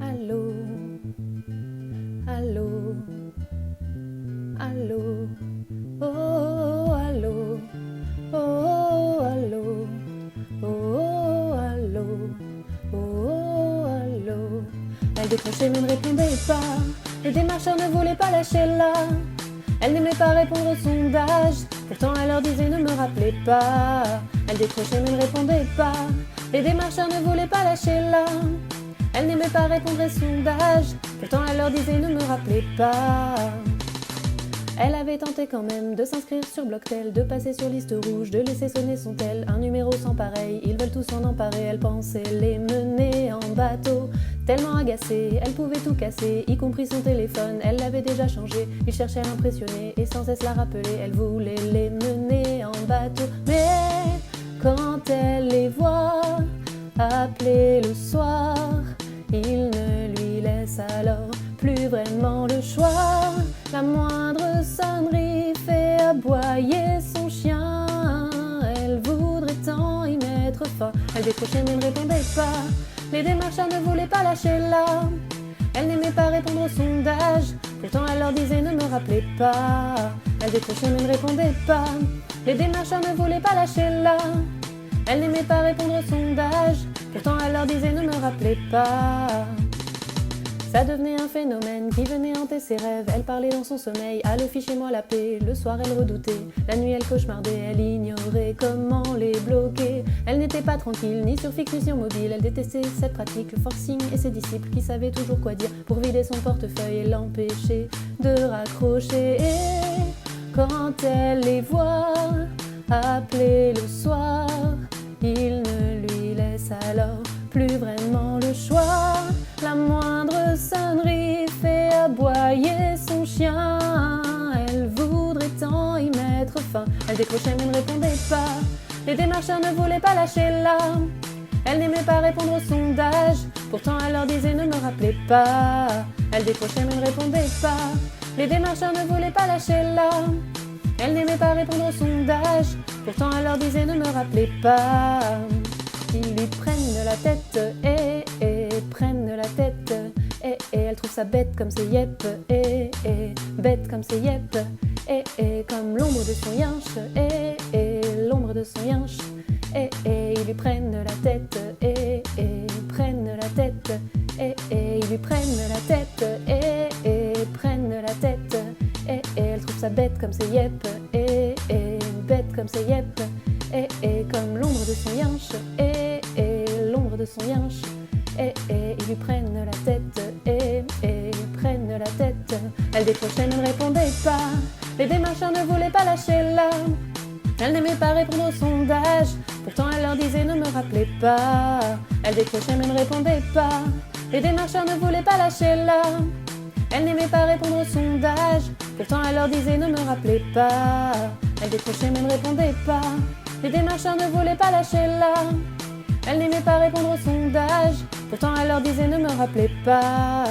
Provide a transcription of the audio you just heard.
Allô, allô, allô, oh, allô, oh, allô, oh, allô, oh, allô. Elle décrochait mais ne répondait pas. Les démarcheurs ne voulaient pas lâcher là. Elle n'aimait pas répondre au sondage. Pourtant elle leur disait ne me rappelez pas. Elle décrochait mais ne répondait pas. Les démarcheurs ne voulaient pas lâcher là. Elle n'aimait pas répondre au sondage. Pourtant elle leur disait ne me rappelez pas. Elle avait tenté quand même de s'inscrire sur Blocktel, de passer sur liste rouge, de laisser sonner son tel, un numéro sans pareil, ils veulent tous s'en emparer, elle pensait les mener en bateau. Tellement agacée, elle pouvait tout casser, y compris son téléphone, elle l'avait déjà changé, il cherchait à l'impressionner et sans cesse la rappeler, elle voulait les mener en bateau. Mais quand elle les voit appeler le soir, il ne lui laisse alors plus vraiment le choix. La moindre sonnerie fait aboyer son chien. Elle voudrait tant y mettre fin. Elle décrochait mais ne répondait pas. Les démarcheurs ne voulaient pas lâcher là. Elle n'aimait pas répondre au sondage. Pourtant elle leur disait ne me rappelez pas. Elle décrochait mais ne répondait pas. Les démarcheurs ne voulaient pas lâcher là. Elle n'aimait pas répondre au sondage. Pourtant elle leur disait ne me rappelez pas. Ça devenait un phénomène qui venait hanter ses rêves. Elle parlait dans son sommeil, allô fichez-moi la paix. Le soir elle redoutait, la nuit elle cauchemardait. Elle ignorait comment les bloquer. Elle n'était pas tranquille, ni sur fixe ni sur mobile. Elle détestait cette pratique, le forcing et ses disciples qui savaient toujours quoi dire pour vider son portefeuille et l'empêcher de raccrocher. Et quand elle les voit appeler le soir, il ne lui laisse alors plus vraiment le choix. La moindre sonnerie fait aboyer son chien. Elle voudrait tant y mettre fin. Elle décrochait mais ne répondait pas. Les démarcheurs ne voulaient pas lâcher là. Elle n'aimait pas répondre au sondage. Pourtant elle leur disait ne me rappelez pas. Elle décrochait mais ne répondait pas. Les démarcheurs ne voulaient pas lâcher là. Elle n'aimait pas répondre au sondage. Pourtant elle leur disait ne me rappelez pas. Ils lui prennent la tête et prennent la tête et elle trouve ça bête comme c'est yep et bête comme c'est yep et comme l'ombre de son yinche et l'ombre de son yinche et ils lui prennent la tête et prennent la tête et ils lui prennent la tête et prennent la tête et elle trouve ça bête comme c'est yep et bête comme c'est yep et comme l'ombre de son yinche et l'ombre de son yinche et ils lui prennent la tête et prennent la tête. Elle décrochait mais ne répondait pas. Les démarcheurs ne voulaient pas lâcher là. Elle n'aimait pas répondre au sondage. Pourtant elle leur disait ne me rappelez pas. Elle décrochait mais ne répondait pas. Les démarcheurs ne voulaient pas lâcher là. Elle n'aimait pas répondre au sondage. Pourtant elle leur disait ne me rappelez pas. Elle décrochait mais ne répondait pas. Les démarcheurs ne voulaient pas lâcher là. Elle n'aimait pas répondre au sondage. Pourtant elle leur disait ne me rappelez pas.